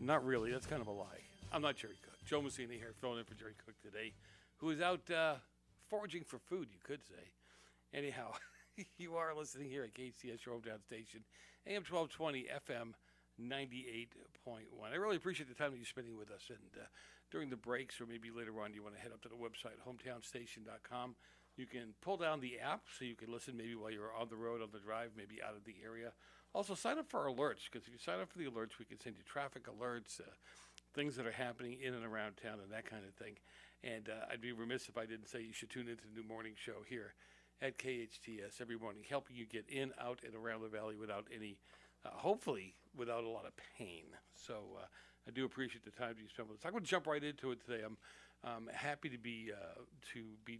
Not really. That's kind of a lie. I'm not Jerry Cook. Joe Messina here, filling in for Jerry Cook today, who is out foraging for food, you could say. Anyhow, you are listening here at KHTS, your hometown station, AM 1220, FM 98.1. I really appreciate the time that you're spending with us. And during the breaks, or maybe later on, you want to head up to the website, hometownstation.com. You can pull down the app so you can listen maybe while you're on the road, on the drive, maybe out of the area. Also, sign up for our alerts, because if you sign up for the alerts, we can send you traffic alerts, things that are happening in and around town and that kind of thing. And I'd be remiss if I didn't say you should tune into the new morning show here at KHTS every morning, helping you get in, out, and around the valley without any, hopefully, without a lot of pain. So I do appreciate the time you spend with us. I'm going to jump right into it today. I'm happy to be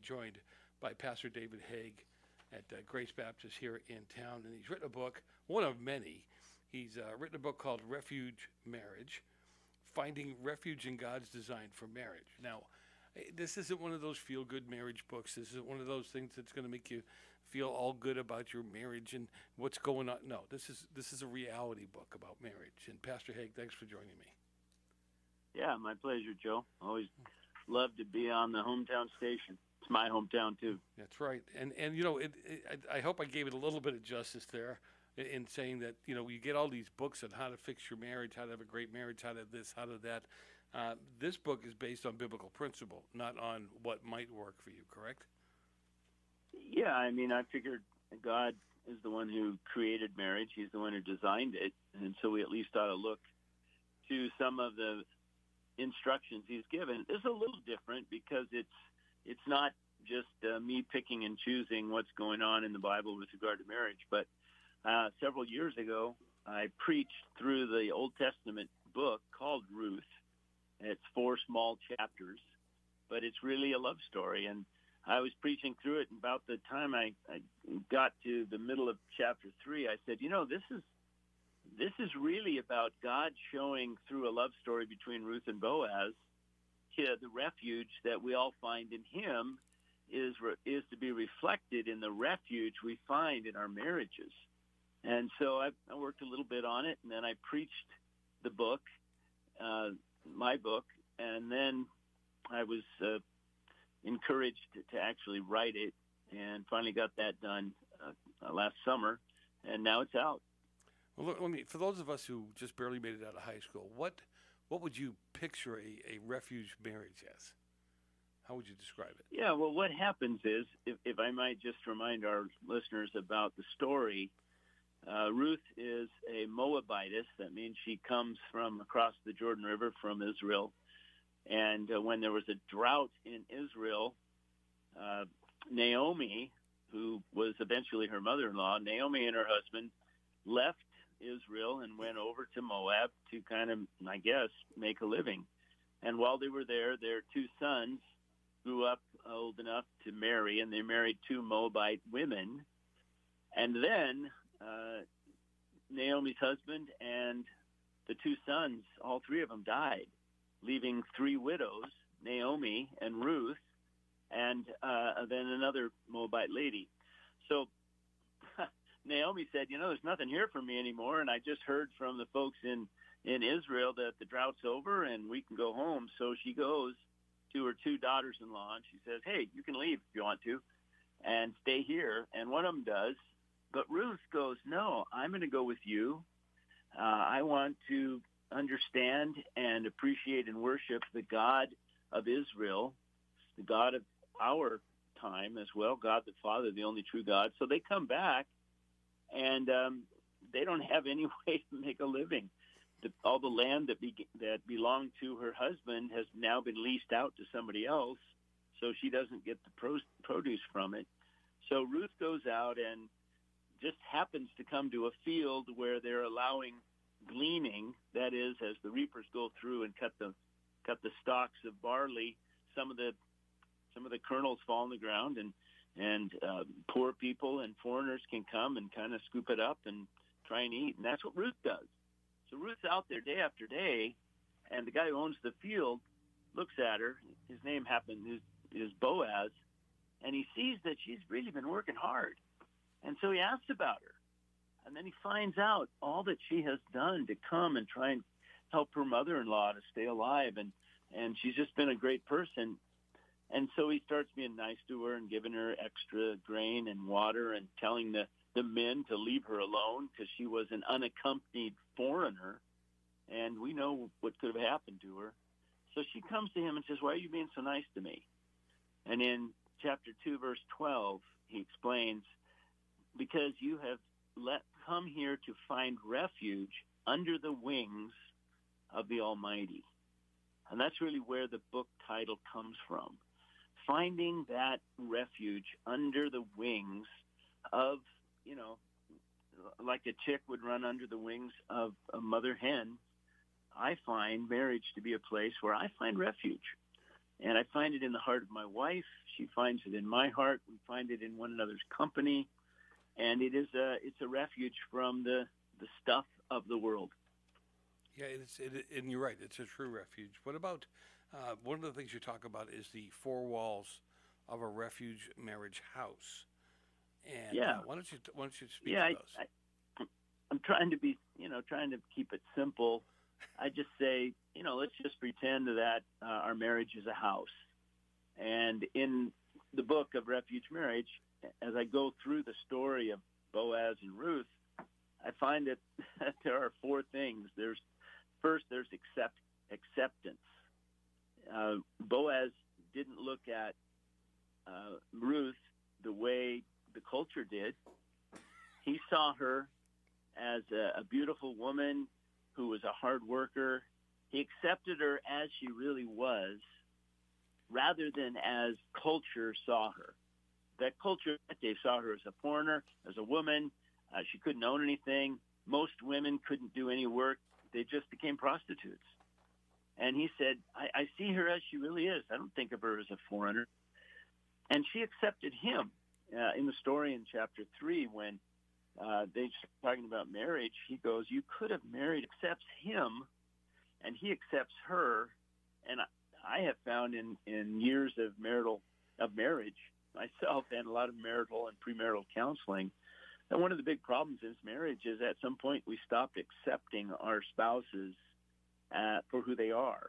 joined by Pastor David Haig at Grace Baptist here in town, and he's written a book, one of many. He's written a book called Refuge Marriage, Finding Refuge in God's Design for Marriage. Now, this isn't one of those feel-good marriage books. This isn't one of those things that's going to make you feel all good about your marriage and what's going on. No, this is a reality book about marriage. And Pastor Haig, thanks for joining me. Yeah, my pleasure, Joe. Always love to be on the hometown station. It's my hometown, too. That's right. And you know, I hope I gave it a little bit of justice there in saying that, you know, you get all these books on how to fix your marriage, how to have a great marriage, how to this, how to that. This book is based on biblical principle, not on what might work for you, correct? Yeah, I mean, I figured God is the one who created marriage. He's the one who designed it. And so we at least ought to look to some of the instructions he's given. It's a little different because it's not just me picking and choosing what's going on in the Bible with regard to marriage. But several years ago, I preached through the Old Testament book called Ruth. It's 4 small chapters, but it's really a love story. And I was preaching through it, and about the time I got to the middle of chapter 3, I said, you know, this is really about God showing through a love story between Ruth and Boaz, the refuge that we all find in him is to be reflected in the refuge we find in our marriages. And so I worked a little bit on it, and then I preached the book, my book, and then I was encouraged to actually write it, and finally got that done last summer, and now it's out. Well, look, for those of us who just barely made it out of high school, what would you picture a refuge marriage as? How would you describe it? Yeah, well, what happens is, if I might just remind our listeners about the story, Ruth is a Moabitess. That means she comes from across the Jordan River from Israel. And when there was a drought in Israel, Naomi, who was eventually her mother-in-law, Naomi and her husband left Israel and went over to Moab to kind of, I guess, make a living. And while they were there, their 2 sons grew up old enough to marry, and they married 2 Moabite women. And then Naomi's husband and the 2 sons, all 3 of them died, leaving 3 widows, Naomi and Ruth, and then another Moabite lady. So Naomi said, you know, there's nothing here for me anymore, and I just heard from the folks in Israel that the drought's over and we can go home. So she goes to her 2 daughters-in-law, and she says, hey, you can leave if you want to and stay here. And one of them does. But Ruth goes, no, I'm going to go with you. I want to understand and appreciate and worship the God of Israel, the God of our time as well, God the Father, the only true God. So they come back, and they don't have any way to make a living. All the land that belonged to her husband has now been leased out to somebody else, so she doesn't get the produce from it. So Ruth goes out and just happens to come to a field where they're allowing gleaning. That is, as the reapers go through and cut the stalks of barley, some of the kernels fall on the ground, and poor people and foreigners can come and kind of scoop it up and try and eat. And that's what Ruth does. So Ruth's out there day after day, and the guy who owns the field looks at her. His name is Boaz, and he sees that she's really been working hard. And so he asks about her. And then he finds out all that she has done to come and try and help her mother-in-law to stay alive, and she's just been a great person. And so he starts being nice to her and giving her extra grain and water and telling the men to leave her alone because she was an unaccompanied foreigner, and we know what could have happened to her. So she comes to him and says, "Why are you being so nice to me?" And in chapter 2, verse 12, he explains, "Because you have come here to find refuge under the wings of the Almighty." And that's really where the book title comes from. Finding that refuge under the wings of, like a chick would run under the wings of a mother hen. I find marriage to be a place where I find refuge. And I find it in the heart of my wife. She finds it in my heart. We find it in one another's company. And it's a refuge from the stuff of the world. Yeah, and you're right. It's a true refuge. What about one of the things you talk about is the four walls of a refuge marriage house? And why don't you speak to those? I'm trying to be, trying to keep it simple. I just say, let's just pretend that our marriage is a house. And in the book of Refuge Marriage, as I go through the story of Boaz and Ruth, I find that there are four things. First, there's acceptance. Boaz didn't look at Ruth the way the culture did. He saw her as a beautiful woman who was a hard worker. He accepted her as she really was, rather than as culture saw her. That culture that day saw her as a foreigner, as a woman. She couldn't own anything. Most women couldn't do any work. They just became prostitutes. And he said, I see her as she really is. I don't think of her as a foreigner. And she accepted him. In the story in chapter 3, when they start talking about marriage, he goes, you could have married, accepts him, and he accepts her. And I have found in years of marriage myself, and a lot of marital and premarital counseling, that one of the big problems in marriage is at some point we stopped accepting our spouses for who they are,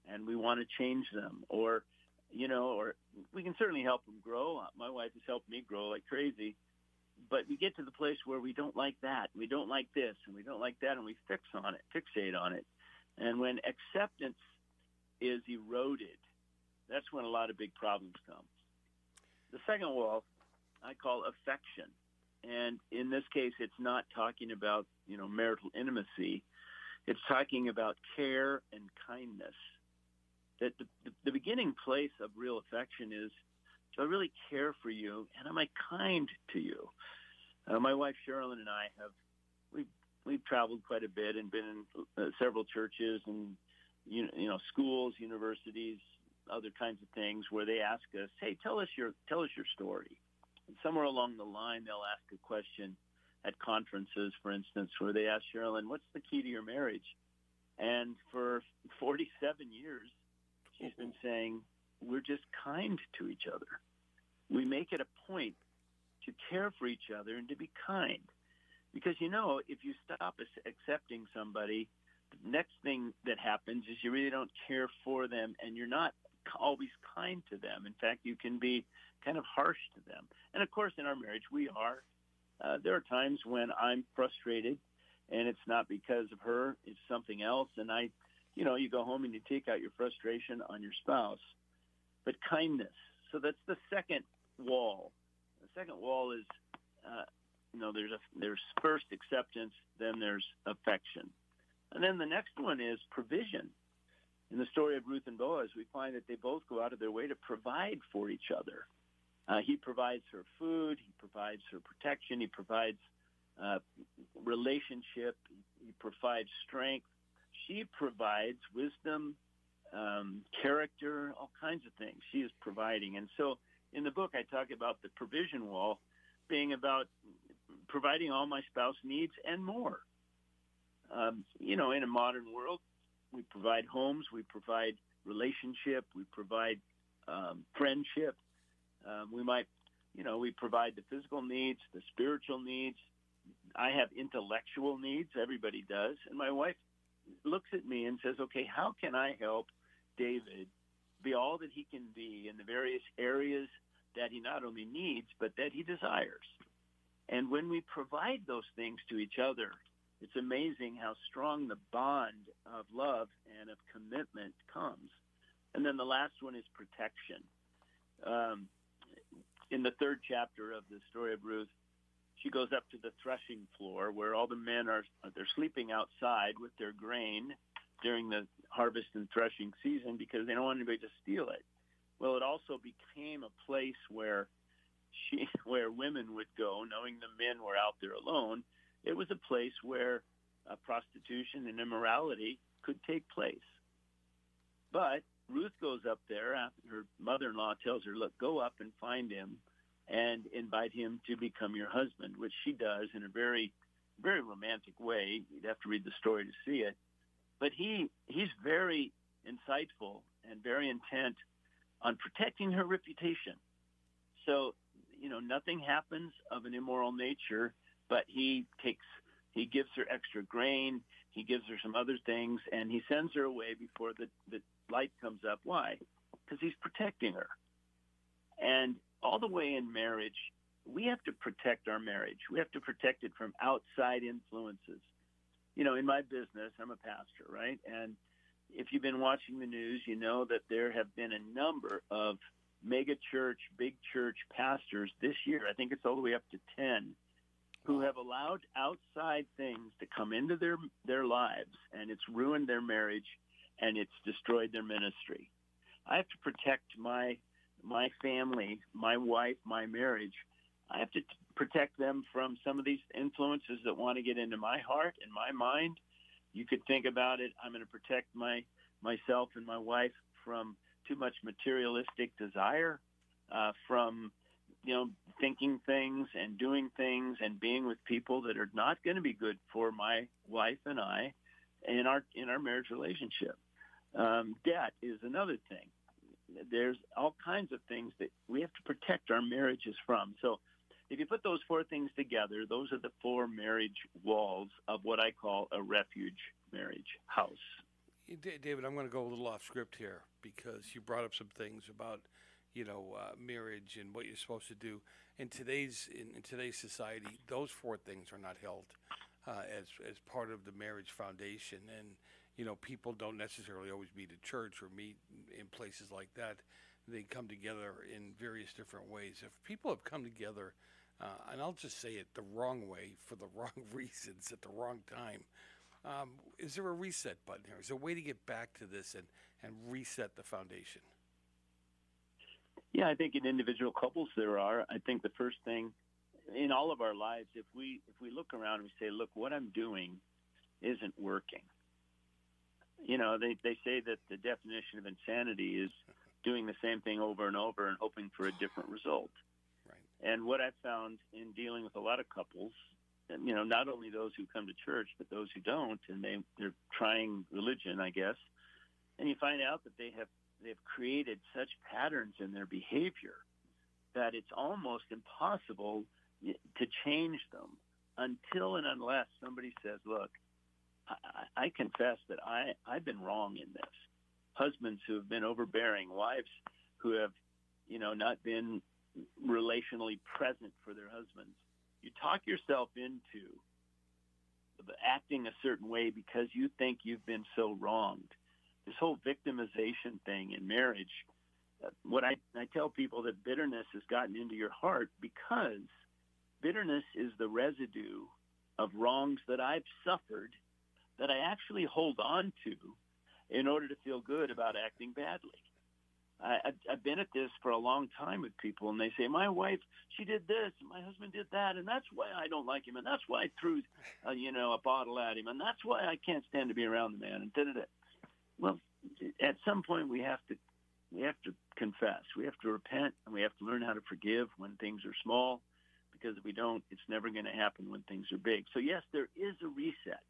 and we want to change them, or we can certainly help them grow. My wife has helped me grow like crazy, but we get to the place where we don't like that, we don't like this, and we don't like that, and we fixate on it. And when acceptance is eroded, that's when a lot of big problems come. The second wall I call affection. And in this case, it's not talking about, marital intimacy. It's talking about care and kindness. That the beginning place of real affection is, do I really care for you, and am I kind to you? My wife Sherilyn and I we've traveled quite a bit and been in several churches and schools, universities, other kinds of things where they ask us, hey, tell us your story. And somewhere along the line, they'll ask a question at conferences, for instance, where they ask Sherilyn, what's the key to your marriage? And for 47 years, she's been saying, we're just kind to each other. We make it a point to care for each other and to be kind. Because, if you stop accepting somebody, the next thing that happens is you really don't care for them, and you're not always kind to them. In fact, you can be kind of harsh to them. And of course, in our marriage, we are. There are times when I'm frustrated, and it's not because of her, it's something else. And you go home and you take out your frustration on your spouse. But kindness. So that's the second wall. The second wall is, there's first acceptance, then there's affection. And then the next one is provision. In the story of Ruth and Boaz, we find that they both go out of their way to provide for each other. He provides her food. He provides her protection. He provides relationship. He provides strength. She provides wisdom, character, all kinds of things. She is providing. And so in the book, I talk about the provision wall being about providing all my spouse needs and more. In a modern world, we provide homes, we provide relationship, we provide friendship. We provide the physical needs, the spiritual needs. I have intellectual needs. Everybody does. And my wife looks at me and says, okay, how can I help David be all that he can be in the various areas that he not only needs, but that he desires? And when we provide those things to each other, it's amazing how strong the bond of love and of commitment comes. And then the last one is protection. In the third chapter of the story of Ruth, she goes up to the threshing floor where all the men they're sleeping outside with their grain during the harvest and threshing season because they don't want anybody to steal it. Well, it also became a place where women would go, knowing the men were out there alone. It was a place where prostitution and immorality could take place. But Ruth goes up there after her mother-in-law tells her, look, go up and find him and invite him to become your husband, which she does in a very, very romantic way. You'd have to read the story to see it. But he's very insightful and very intent on protecting her reputation. So, nothing happens of an immoral nature, but he gives her extra grain, he gives her some other things, and he sends her away before the light comes up. Why? Because he's protecting her. And all the way in marriage, we have to protect our marriage. We have to protect it from outside influences. In my business, I'm a pastor, right? And if you've been watching the news, you know that there have been a number of mega church, big church pastors this year, I think it's all the way up to 10, who have allowed outside things to come into their lives, and it's ruined their marriage, and it's destroyed their ministry. I have to protect my family, my wife, my marriage. I have to protect them from some of these influences that want to get into my heart and my mind. You could think about it. I'm going to protect myself and my wife from too much materialistic desire, from thinking things and doing things and being with people that are not going to be good for my wife and I in our marriage relationship. Debt is another thing. There's all kinds of things that we have to protect our marriages from. So if you put those four things together, those are the four marriage walls of what I call a refuge marriage house. David, I'm going to go a little off script here because you brought up some things about, marriage and what you're supposed to do. In today's society, those four things are not held as part of the marriage foundation. And, people don't necessarily always meet at church or meet in places like that. They come together in various different ways. If people have come together, and I'll just say it the wrong way for the wrong reasons at the wrong time, is there a reset button here? Is there a way to get back to this and reset the foundation? Yeah, I think in individual couples there are. I think the first thing in all of our lives, if we look around and we say, look, what I'm doing isn't working. They say that the definition of insanity is doing the same thing over and over and hoping for a different result. Right. And what I've found in dealing with a lot of couples, not only those who come to church, but those who don't, and they're trying religion, I guess, and you find out that they've created such patterns in their behavior that it's almost impossible to change them until and unless somebody says, look, I confess that I've been wrong in this. Husbands who have been overbearing, wives who have, not been relationally present for their husbands. You talk yourself into acting a certain way because you think you've been so wronged. This whole victimization thing in marriage, what I tell people that bitterness has gotten into your heart because bitterness is the residue of wrongs that I've suffered that I actually hold on to in order to feel good about acting badly. I've been at this for a long time with people, and they say, my wife, she did this, and my husband did that, and that's why I don't like him, and that's why I threw, a bottle at him, and that's why I can't stand to be around the man, and da-da-da. Well, at some point we have to confess. We have to repent, and we have to learn how to forgive when things are small, because if we don't, it's never going to happen when things are big. So yes, there is a reset,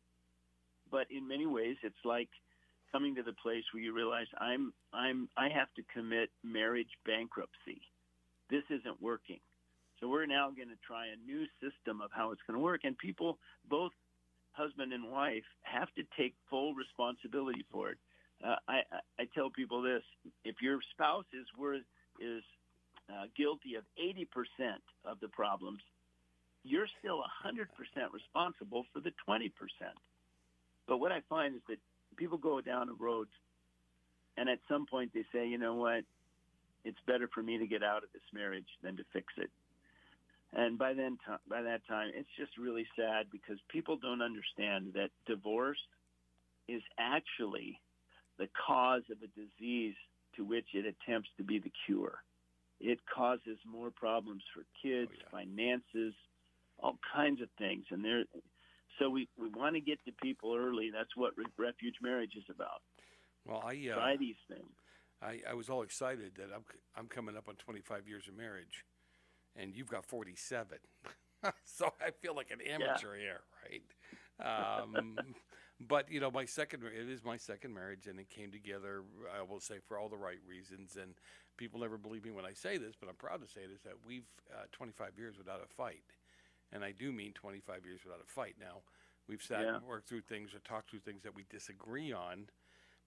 but in many ways, it's like coming to the place where you realize I have to commit marriage bankruptcy. This isn't working. So we're now going to try a new system of how it's going to work. And people both husband and wife have to take full responsibility for it. I tell people this: if your spouse is guilty of 80% of the problems, you're still 100% responsible for the 20%. But what I find is that people go down a road, and at some point they say, you know what, it's better for me to get out of this marriage than to fix it. And by that time, it's just really sad, because people don't understand that divorce is actually the cause of a disease to which it attempts to be the cure. It causes more problems for kids, finances, all kinds of things. And so we want to get to people early. That's what refuge marriage is about. Well, try these things. I was all excited that I'm coming up on 25 years of marriage, and you've got 47. So I feel like an amateur here, right? But it is my second marriage, and it came together, I will say, for all the right reasons. And people never believe me when I say this, but I'm proud to say this, that we've 25 years without a fight. And I do mean 25 years without a fight. Now, we've sat and worked through things or talked through things that we disagree on,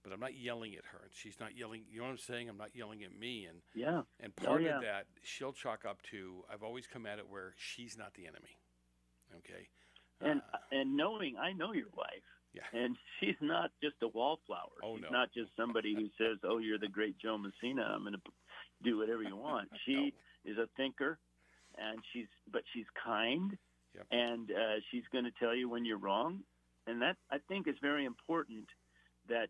but I'm not yelling at her, and she's not yelling. You know what I'm saying? I'm not yelling at me. And part of that, she'll chalk up to, I've always come at it where she's not the enemy. Okay? And knowing, I know your wife. Yeah. And she's not just a wallflower. Oh, she's no. not just somebody who says, oh, you're the great Joe Messina, I'm going to do whatever you want. She is a thinker, and she's kind, and she's going to tell you when you're wrong. And that, I think, is very important, that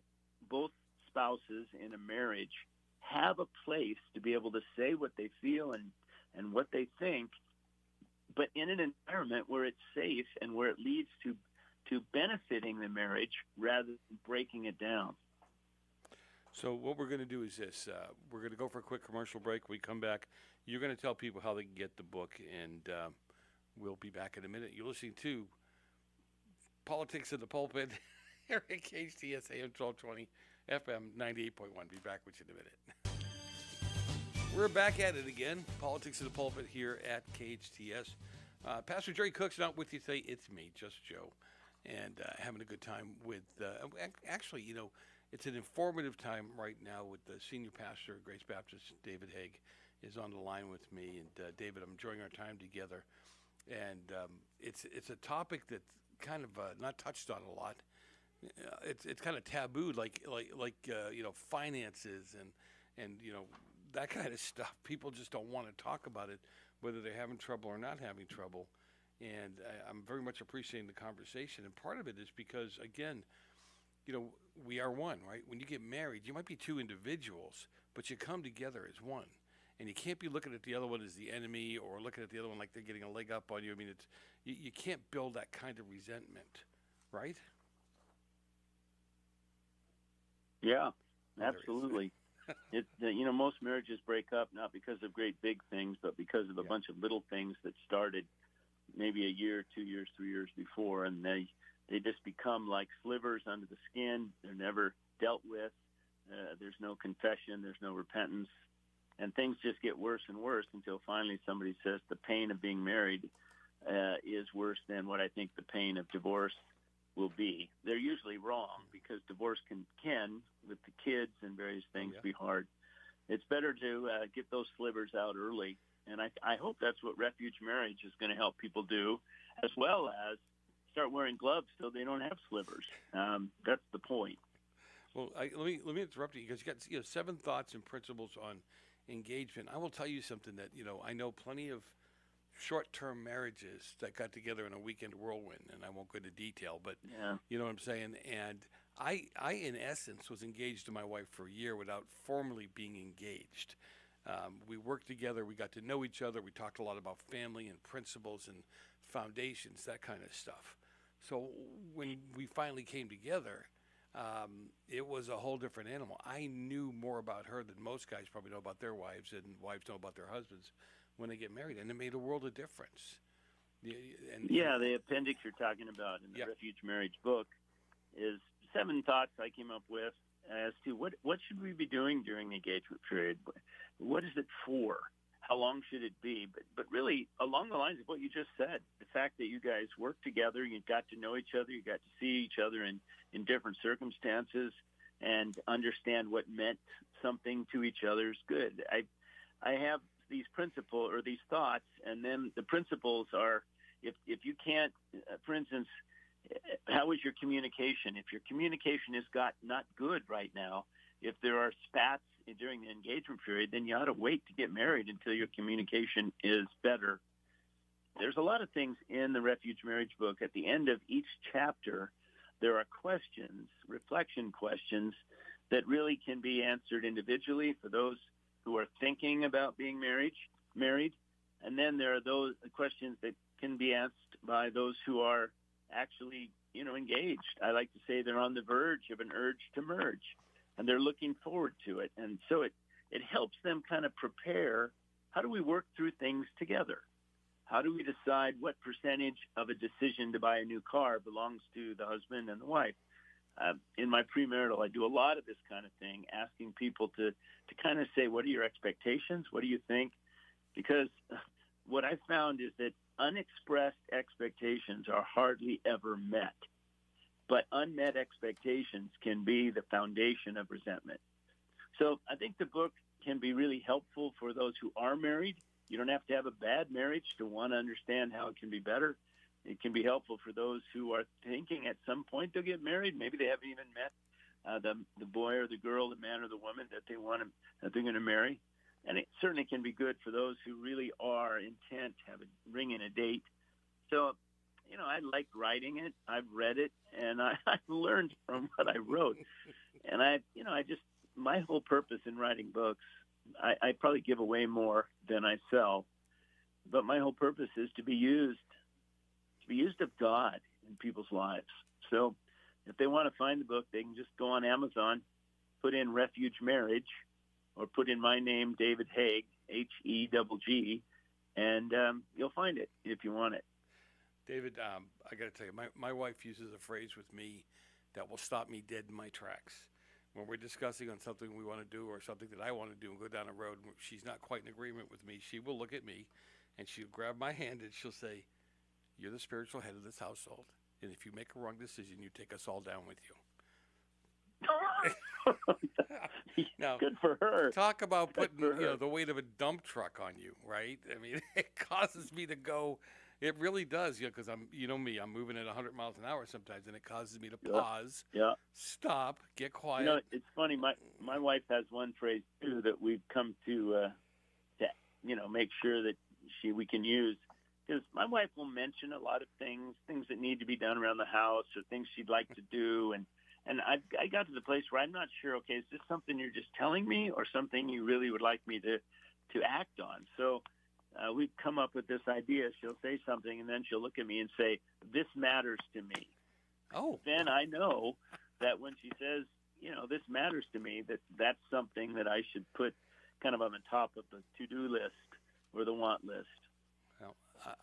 both spouses in a marriage have a place to be able to say what they feel and what they think, but in an environment where it's safe and where it leads to benefiting the marriage rather than breaking it down. So what we're going to do is this. We're going to go for a quick commercial break. When we come back, you're going to tell people how they can get the book, and we'll be back in a minute. You're listening to Politics in the Pulpit here at KHTS AM 1220, FM 98.1. Be back with you in a minute. We're back at it again. Politics in the Pulpit here at KHTS. Pastor Jerry Cook's not with you today. It's me, just Joe. And having a good time with, actually, it's an informative time right now with the senior pastor of Grace Baptist, David Haig, is on the line with me. And David, I'm enjoying our time together. And it's a topic that's kind of not touched on a lot. It's kind of taboo, like finances and that kind of stuff. People just don't want to talk about it, whether they're having trouble or not having trouble. And I'm very much appreciating the conversation. And part of it is because, again, we are one, right? When you get married, you might be two individuals, but you come together as one. And you can't be looking at the other one as the enemy or looking at the other one like they're getting a leg up on you. I mean, you can't build that kind of resentment, right? Yeah, absolutely. Most marriages break up not because of great big things, but because of a bunch of little things that started maybe a year, 2 years, 3 years before, and they just become like slivers under the skin. They're never dealt with. There's no confession. There's no repentance. And things just get worse and worse until finally somebody says the pain of being married is worse than what I think the pain of divorce will be. They're usually wrong, because divorce can with the kids and various things, be hard. It's better to get those slivers out early. And I hope that's what refuge marriage is going to help people do, as well as start wearing gloves so they don't have slivers. That's the point. Well, let me interrupt you, because you got 7 thoughts and principles on engagement. I will tell you something that I know plenty of short-term marriages that got together in a weekend whirlwind, and I won't go into detail, but you know what I'm saying. And I in essence was engaged to my wife for a year without formally being engaged. We worked together. We got to know each other. We talked a lot about family and principles and foundations, that kind of stuff. So when we finally came together, it was a whole different animal. I knew more about her than most guys probably know about their wives, and wives know about their husbands when they get married, and it made a world of difference. The appendix you're talking about in the Refuge Marriage book is 7 thoughts I came up with as to what should we be doing during the engagement period. What is it for? how long should it be? But really, along the lines of what you just said, the fact that you guys work together, you got to know each other, you got to see each other in different circumstances, and understand what meant something to each other is good. I have these principles or these thoughts, and then the principles are, if you can't, for instance, how is your communication? If your communication is not good right now, if there are spats during the engagement period, then you ought to wait to get married until your communication is better. There's a lot of things in the Refuge Marriage book. At the end of each chapter, there are questions, reflection questions, that really can be answered individually for those who are thinking about being married. And then there are those questions that can be asked by those who are actually, engaged. I like to say they're on the verge of an urge to merge, and they're looking forward to it. And so it helps them kind of prepare. How do we work through things together? How do we decide what percentage of a decision to buy a new car belongs to the husband and the wife? In my premarital, I do a lot of this kind of thing, asking people to kind of say, what are your expectations? What do you think? Because what I found is that unexpressed expectations are hardly ever met. But unmet expectations can be the foundation of resentment. So I think the book can be really helpful for those who are married. You don't have to have a bad marriage to want to understand how it can be better. It can be helpful for those who are thinking at some point they'll get married. Maybe they haven't even met the boy or the girl, the man or the woman that they're going to marry. And it certainly can be good for those who really are intent to have a ring and a date. So, I like writing it. I've read it, and I've learned from what I wrote. And my whole purpose in writing books, I probably give away more than I sell, but my whole purpose is to be used of God in people's lives. So if they want to find the book, they can just go on Amazon, put in Refuge Marriage, or put in my name, David Haig, Hegg, and you'll find it if you want it. David, I got to tell you, my wife uses a phrase with me that will stop me dead in my tracks. When we're discussing on something we want to do or something that I want to do and go down a road, and she's not quite in agreement with me, she will look at me and she'll grab my hand and she'll say, "You're the spiritual head of this household, and if you make a wrong decision, you take us all down with you." Now, good for her. Talk about putting the weight of a dump truck on you, right? I mean, it causes me to go. It really does, because I'm me. I'm moving at 100 miles an hour sometimes, and it causes me to pause, stop, get quiet. It's funny. My wife has one phrase too that we've come to make sure that we can use. Because my wife will mention a lot of things that need to be done around the house or things she'd like to do, and I got to the place where I'm not sure. Okay, is this something you're just telling me, or something you really would like me to act on? So we've come up with this idea. She'll say something, and then she'll look at me and say, "This matters to me." Oh. Then I know that when she says, "This matters to me," that's something that I should put kind of on the top of the to-do list or the want list. Well,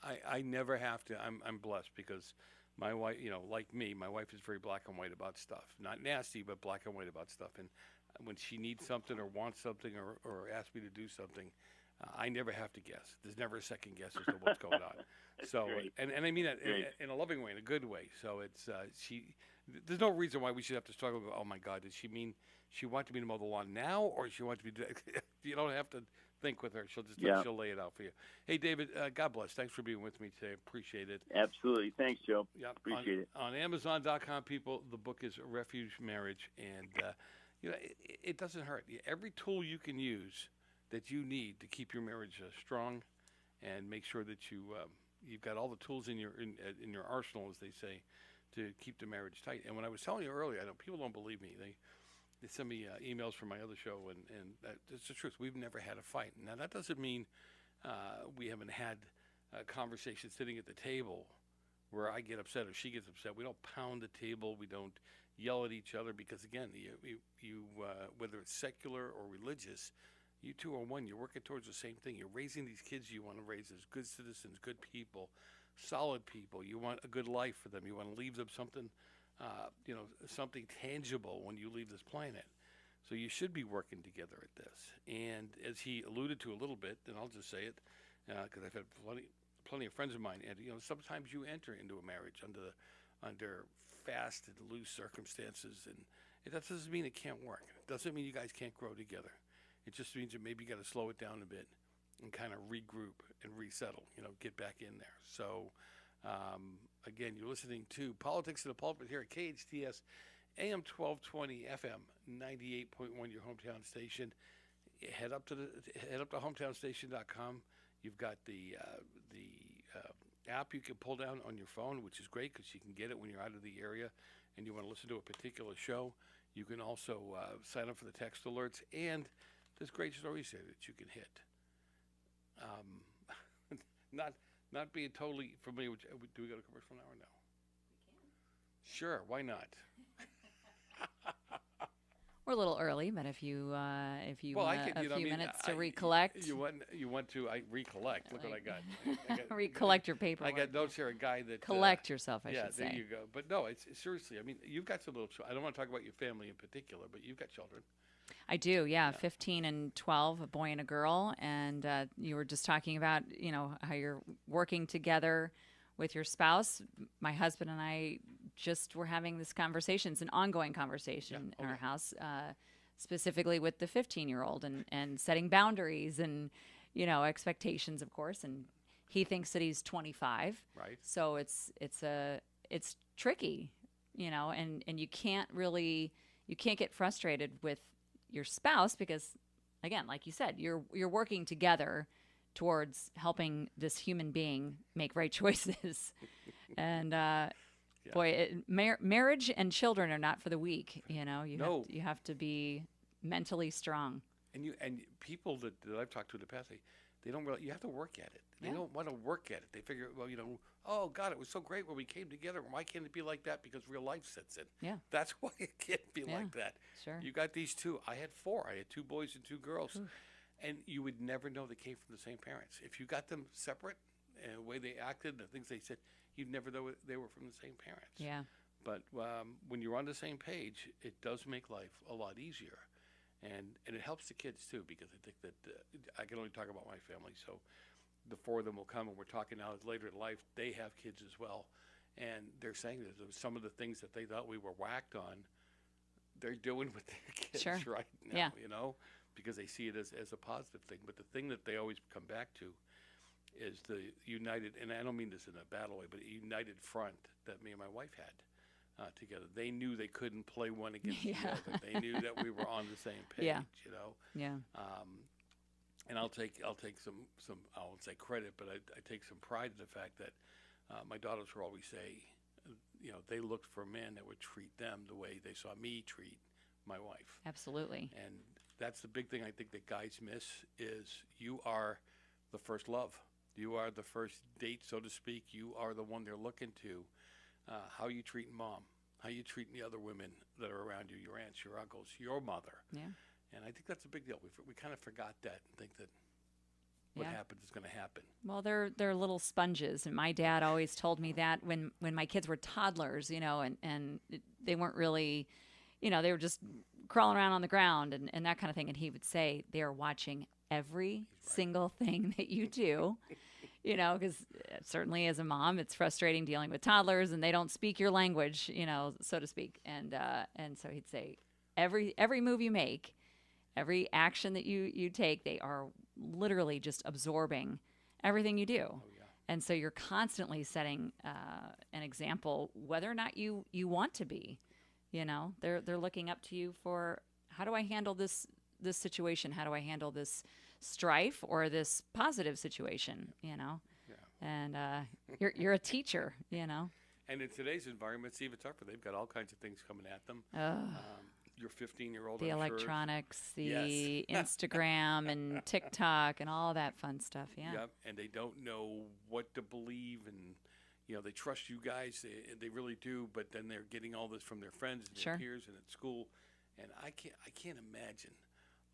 I never have to. I'm blessed because my wife, like me, my wife is very black and white about stuff. Not nasty, but black and white about stuff. And when she needs something or wants something or asks me to do something, I never have to guess. There's never a second guess as to what's going on. So, and I mean that in a loving way, in a good way. So it's there's no reason why we should have to struggle. Oh my God, does she mean she wants me to mow the lawn now, or she wants me to? You don't have to think with her. She'll lay it out for you. Hey, David, God bless. Thanks for being with me today. Appreciate it. Absolutely. Thanks, Joe. Yeah, appreciate it. On Amazon.com, people, the book is Refuge Marriage, and it doesn't hurt. Every tool you can use that you need to keep your marriage strong, and make sure that you've got all the tools in your arsenal, as they say, to keep the marriage tight. And when I was telling you earlier, I know people don't believe me. They send me emails from my other show, and it's the truth. We've never had a fight. Now, that doesn't mean we haven't had conversations sitting at the table where I get upset or she gets upset. We don't pound the table. We don't yell at each other because, again, you whether it's secular or religious, you two are one. You're working towards the same thing. You're raising these kids you want to raise as good citizens, good people, solid people. You want a good life for them. You want to leave them something, something tangible when you leave this planet. So you should be working together at this. And as he alluded to a little bit, and I'll just say it, because I've had plenty of friends of mine, and sometimes you enter into a marriage under fast and loose circumstances, and it doesn't mean it can't work. It doesn't mean you guys can't grow together. It just means that maybe you got to slow it down a bit and kind of regroup and resettle. Get back in there. So again, you're listening to Politics in the Pulpit here at KHTS, AM 1220, FM 98.1, your hometown station. Head up to hometownstation.com. You've got the app you can pull down on your phone, which is great because you can get it when you're out of the area and you want to listen to a particular show. You can also sign up for the text alerts, and there's great stories there that you can hit. Not being totally familiar with. Do we go to commercial now or no? We can. Sure, why not? We're a little early, but if you want a few minutes to recollect. You want to recollect. Look what I got. Recollect your paper. I got notes here. A guy that collect yourself. I should say. Yeah, there you go. But no, it's seriously. I mean, you've got some little. I don't want to talk about your family in particular, but you've got children. I do, yeah. 15 and 12, a boy and a girl. And you were just talking about, how you're working together with your spouse. My husband and I just were having this conversation. It's an ongoing conversation in our house, specifically with the 15-year-old and setting boundaries and, expectations, of course. And he thinks that he's 25. Right. So it's tricky, and you can't get frustrated with your spouse because, again, like you said, you're working together towards helping this human being make right choices. And marriage and children are not for the weak. You have to be mentally strong. And people that I've talked to in the past, they don't really. You have to work at it. They don't want to work at it. They figure, well, oh God, it was so great when we came together. Why can't it be like that? Because real life sets in. Yeah, that's why it can't be like that. Sure. You got these two. I had four. I had 2 boys and 2 girls, and you would never know they came from the same parents. If you got them separate and the way they acted, the things they said, you'd never know they were from the same parents. Yeah. But when you're on the same page, it does make life a lot easier. And it helps the kids, too, because I think that I can only talk about my family. So the 4 of them will come, and we're talking now later in life. They have kids as well. And they're saying that some of the things that they thought we were whacked on, they're doing with their kids right now, because they see it as a positive thing. But the thing that they always come back to is the united, and I don't mean this in a battle way, but a united front that me and my wife had. Together, they knew they couldn't play one against the other. They knew that we were on the same page. Yeah. And I'll take some I won't say credit, but I take some pride in the fact that my daughters will always say, they looked for men that would treat them the way they saw me treat my wife. Absolutely. And that's the big thing I think that guys miss is you are the first love. You are the first date, so to speak. You are the one they're looking to. How you treat mom, how you treat the other women that are around you, your aunts, your uncles, your mother. Yeah. And I think that's a big deal. We kind of forgot that and think that what happens is going to happen. Well, they're little sponges, and my dad always told me that when my kids were toddlers, and they weren't really, they were just crawling around on the ground and that kind of thing. And he would say they are watching every single thing that you do. Because certainly as a mom, it's frustrating dealing with toddlers and they don't speak your language, so to speak. And so he'd say, every move you make, every action that you take, they are literally just absorbing everything you do. Oh, yeah. And so you're constantly setting an example, whether or not you want to be. They're looking up to you for, how do I handle this situation? How do I handle this strife or this positive situation, and you're a teacher, And in today's environment, it's even tougher. They've got all kinds of things coming at them. Your 15-year-old, the electronics, the Instagram and TikTok and all that fun stuff. Yep. And they don't know what to believe, and they trust you guys. They really do. But then they're getting all this from their friends and their peers and at school, and I can't imagine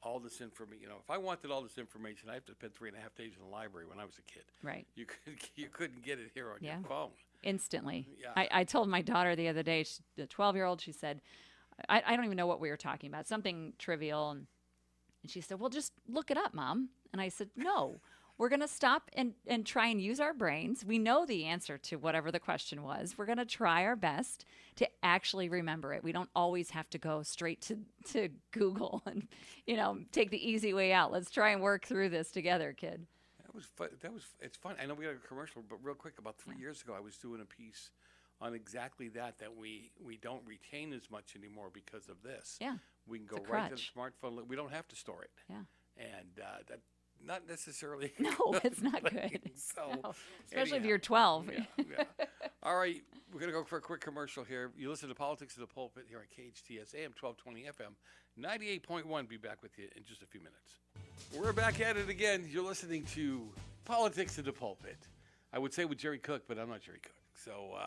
all this information. If I wanted all this information, I have to spend 3.5 days in the library when I was a kid. Right. You couldn't get it here on your phone. Instantly. Yeah. I told my daughter the other day, the 12-year-old, she said, I don't even know what we were talking about, something trivial. And she said, well, just look it up, Mom. And I said, no, we're going to stop and try and use our brains. We know the answer to whatever the question was. We're going to try our best to actually remember it. We don't always have to go straight to Google and, take the easy way out. Let's try and work through this together, kid. That was fun. It's fun. I know we got a commercial, but real quick, about 3 years ago, I was doing a piece on exactly that we don't retain as much anymore because of this. Yeah. We can go right to the smartphone. We don't have to store it. Yeah. And that not necessarily. No, it's not good. So, no. Especially if you're 12. Yeah. All right, we're going to go for a quick commercial here. You listen to Politics of the Pulpit here on KHTS AM 1220 FM 98.1. Be back with you in just a few minutes. We're back at it again. You're listening to Politics of the Pulpit. I would say with Jerry Cook, but I'm not Jerry Cook. So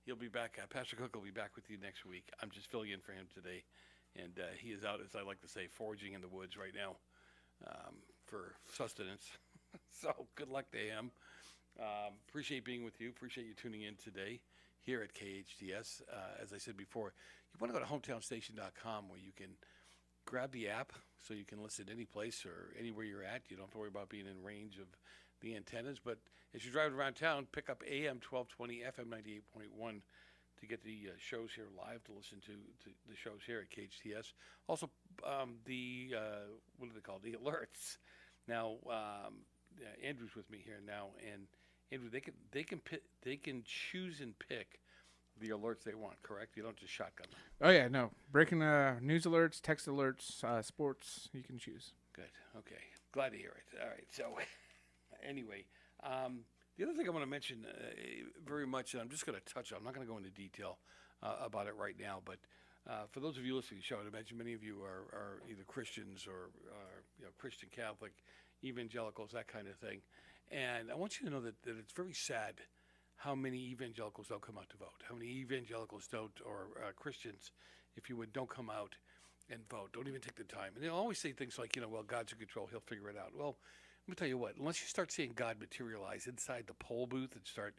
he'll be back. Pastor Cook will be back with you next week. I'm just filling in for him today. And he is out, as I like to say, foraging in the woods right now for sustenance. So good luck to him. Appreciate being with you. Appreciate you tuning in today here at KHTS. As I said before, you want to go to hometownstation.com where you can grab the app so you can listen any place or anywhere you're at. You don't have to worry about being in range of the antennas. But as you're driving around town, pick up AM 1220, FM 98.1 to get the shows here live, to listen to the shows here at KHTS. Also, the what are they called? The alerts. Now, Andrew's with me here now, and Andrew, they can choose and pick the alerts they want. Correct? You don't just shotgun them. Oh yeah, no. Breaking news alerts, text alerts, sports. You can choose. Good. Okay. Glad to hear it. All right. So, anyway. The other thing I want to mention very much, and I'm just going to touch on, I'm not going to go into detail about it right now, but for those of you listening to the show, I'd imagine many of you are either Christians or Christian Catholic, evangelicals, that kind of thing. And I want you to know that it's very sad how many evangelicals don't come out to vote, how many evangelicals don't, or Christians, if you would, don't come out and vote, don't even take the time. And they'll always say things like, well, God's in control, he'll figure it out. Well, let me tell you what, unless you start seeing God materialize inside the poll booth and start,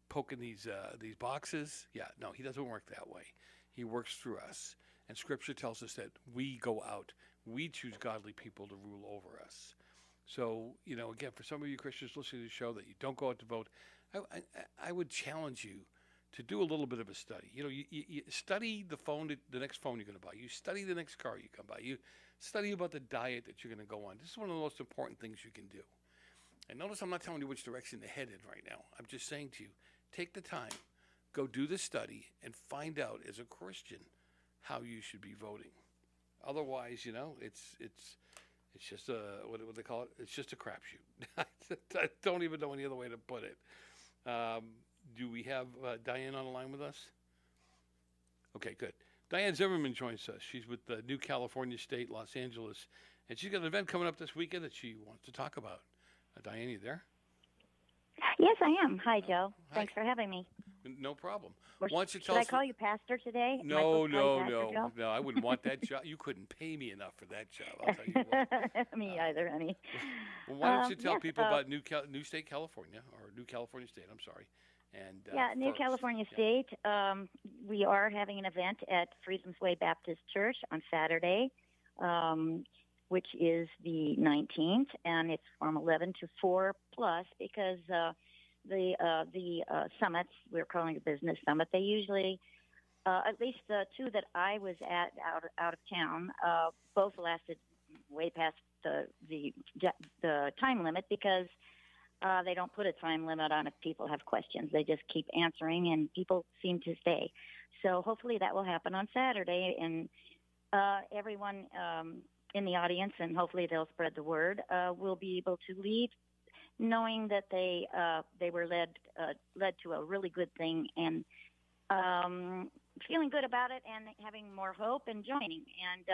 poking these boxes, no, he doesn't work that way. He works through us. And Scripture tells us that we go out. We choose godly people to rule over us. So, again, for some of you Christians listening to the show that you don't go out to vote, I would challenge you to do a little bit of a study. You study the next phone you're going to buy. You study the next car you come by. You study about the diet that you're going to go on. This is one of the most important things you can do. And notice I'm not telling you which direction to head in right now. I'm just saying to you, take the time, go do the study, and find out as a Christian how you should be voting. Otherwise, it's just what they call it? It's just a crapshoot. I don't even know any other way to put it. Do we have Diane on the line with us? Okay, good. Diane Zimmerman joins us. She's with the New California State, Los Angeles, and she's got an event coming up this weekend that she wants to talk about. Diane, you there? Yes, I am. Hi, Joe. Hi. Thanks for having me. No problem. Or Why don't you should tell I us? call you Pastor today? No. Joe? I wouldn't want that job. You couldn't pay me enough for that job. I'll tell you what. Me either, honey. Well, why don't you tell yes, people about New State, California, or New California State? I'm sorry. And New California State. We are having an event at Freedom's Way Baptist Church on Saturday, which is the 19th, and it's from 11 to 4 plus because the summits, we're calling it business summit, they usually, at least the two that I was at out of town, both lasted way past the time limit because they don't put a time limit on if people have questions. They just keep answering, and people seem to stay. So hopefully that will happen on Saturday, and everyone in the audience, and hopefully they'll spread the word, will be able to leave knowing that they were led to a really good thing, and feeling good about it, and having more hope and joining. And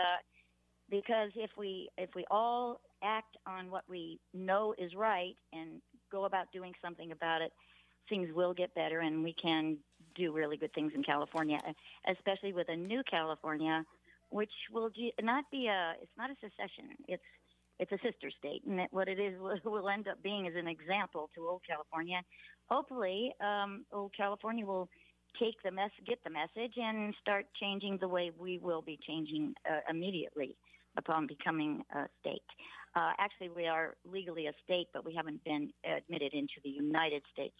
because if we all act on what we know is right and go about doing something about it, things will get better, and we can do really good things in California, especially with a new California, which will not be it's not a secession. It's a sister state, and what it is will end up being is an example to old California. Hopefully, old California will get the message, and start changing the way we will be changing immediately upon becoming a state. Actually, we are legally a state, but we haven't been admitted into the United States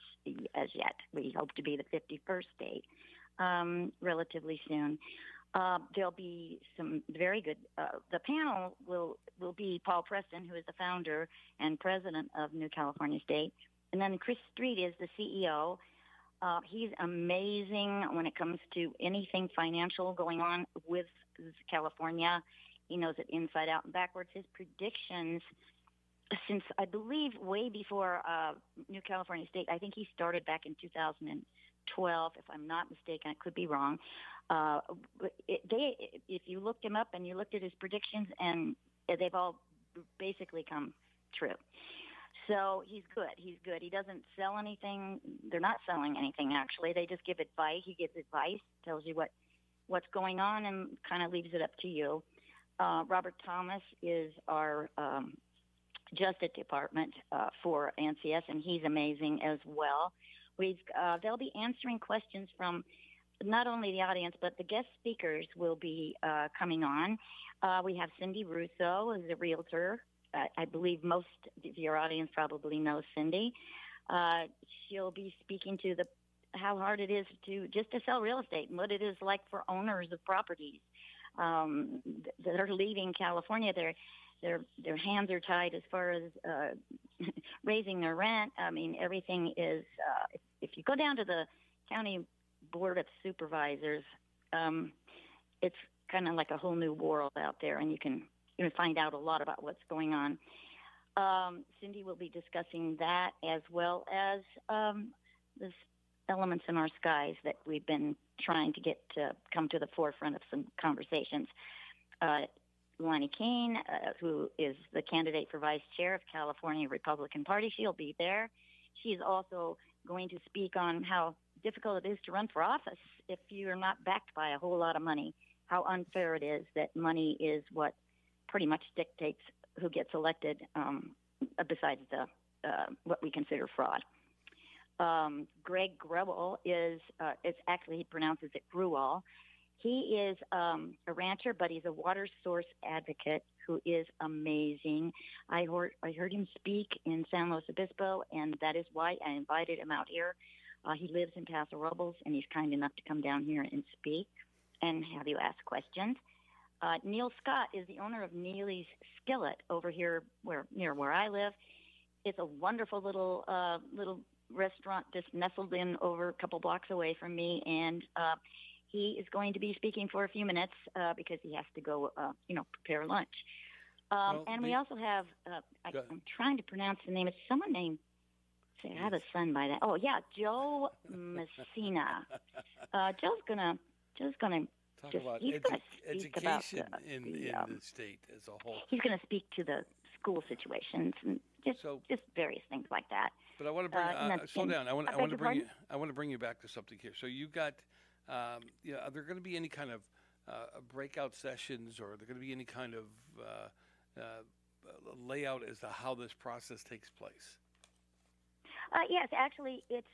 as yet. We hope to be the 51st state relatively soon. There'll be some very good. The panel will be Paul Preston, who is the founder and president of New California State, and then Chris Street is the CEO. He's amazing when it comes to anything financial going on with California. He knows it inside out and backwards. His predictions, since I believe way before New California State, I think he started back in 2012, if I'm not mistaken. I could be wrong. If you looked him up and you looked at his predictions, and they've all basically come true. So he's good. He's good. He doesn't sell anything. They're not selling anything, actually. They just give advice. He gives advice, tells you what's going on, and kind of leaves it up to you. Robert Thomas is our Justice Department for NCS, and he's amazing as well. They'll be answering questions from not only the audience, but the guest speakers will be coming on. We have Cindy Russo, who's a realtor. I believe most of your audience probably knows Cindy. She'll be speaking to how hard it is to sell real estate and what it is like for owners of properties that are leaving California. Their hands are tied as far as raising their rent. I mean, everything is. If you go down to the county board of supervisors, it's kind of like a whole new world out there, and you can find out a lot about what's going on. Cindy will be discussing that, as well as the elements in our skies that we've been trying to get to come to the forefront of some conversations. Lonnie Kane, who is the candidate for vice chair of California Republican Party, she'll be there. She's also going to speak on how difficult it is to run for office if you're not backed by a whole lot of money, how unfair it is that money is what pretty much dictates who gets elected, besides what we consider fraud. Greg Grewal it's actually, he pronounces it Gruwal. He is a rancher, but he's a water source advocate who is amazing. I heard him speak in San Luis Obispo, and that is why I invited him out here. He lives in Paso Robles, and he's kind enough to come down here and speak and have you ask questions. Neil Scott is the owner of Neely's Skillet over here near where I live. It's a wonderful little restaurant just nestled in over a couple blocks away from me, and he is going to be speaking for a few minutes because he has to go, prepare lunch. And we also have, I'm trying to pronounce the name. It's someone named, I have a son by that. Oh, yeah, Joe Messina. Joe's gonna talk about education in the state as a whole. He's going to speak to the school situations and just various things like that. But I want to bring slow down. I want to bring you back to something here. So you got, are there going to be any kind of breakout sessions, or are there going to be any kind of layout as to how this process takes place? Yes, actually, it's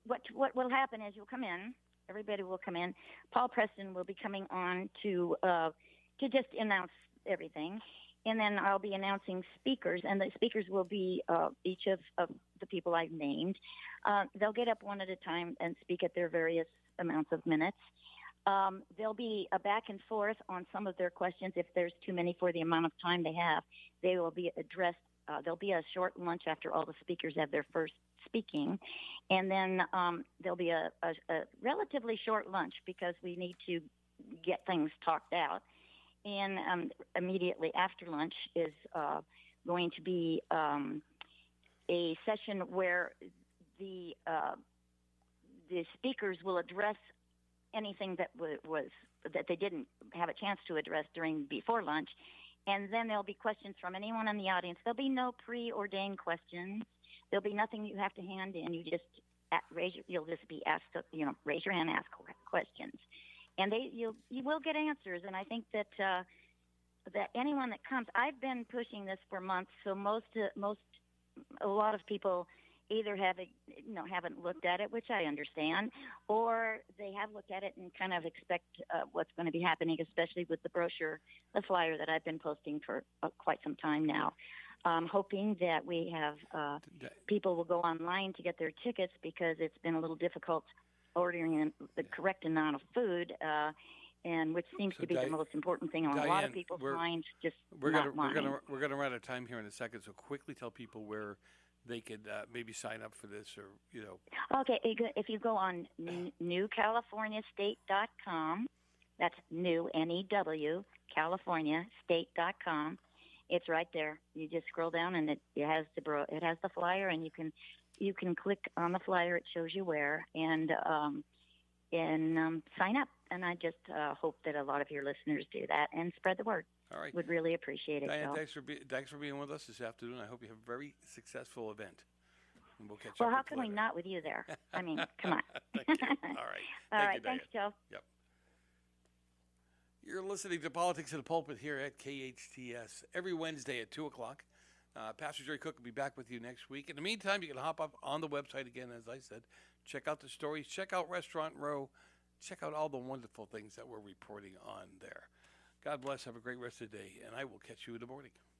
what will happen is you'll come in. Everybody will come in. Paul Preston will be coming on to just announce everything, and then I'll be announcing speakers, and the speakers will be each of the people I've named. They'll get up one at a time and speak at their various amounts of minutes. There'll be a back and forth on some of their questions. If there's too many for the amount of time they have, they will be addressed. There'll be a short lunch after all the speakers have their first speaking, and then there'll be a relatively short lunch because we need to get things talked out. And immediately after lunch is going to be a session where the speakers will address anything that that they didn't have a chance to address before lunch. And then there'll be questions from anyone in the audience. There'll be no preordained questions. There'll be nothing you have to hand in. You just you'll just be asked to, raise your hand, ask questions, and you will get answers. And I think that that anyone that comes, I've been pushing this for months. So a lot of people either haven't looked at it, which I understand, or they have looked at it and kind of expect what's going to be happening, especially with the brochure, the flyer that I've been posting for quite some time now. Hoping that we have people will go online to get their tickets because it's been a little difficult ordering the correct amount of food, and which seems to be the most important thing on a lot of people's minds. We're gonna run out of time here in a second, so quickly tell people where they could maybe sign up for this, or Okay, if you go on newcaliforniastate.com, that's new NEW CaliforniaState.com. It's right there. You just scroll down, and it has the flyer, and you can click on the flyer. It shows you where, and sign up. And I just hope that a lot of your listeners do that and spread the word. All right. Would really appreciate it. Diane, thanks for being with us this afternoon. I hope you have a very successful event. And we'll catch up. Well, how can we not with you there? I mean, come on. Thank you. All right. All right. Thanks, Joe. Yep. You're listening to Politics in the Pulpit here at KHTS every Wednesday at 2 o'clock. Pastor Jerry Cook will be back with you next week. In the meantime, you can hop up on the website again, as I said. Check out the stories. Check out Restaurant Row. Check out all the wonderful things that we're reporting on there. God bless. Have a great rest of the day, and I will catch you in the morning.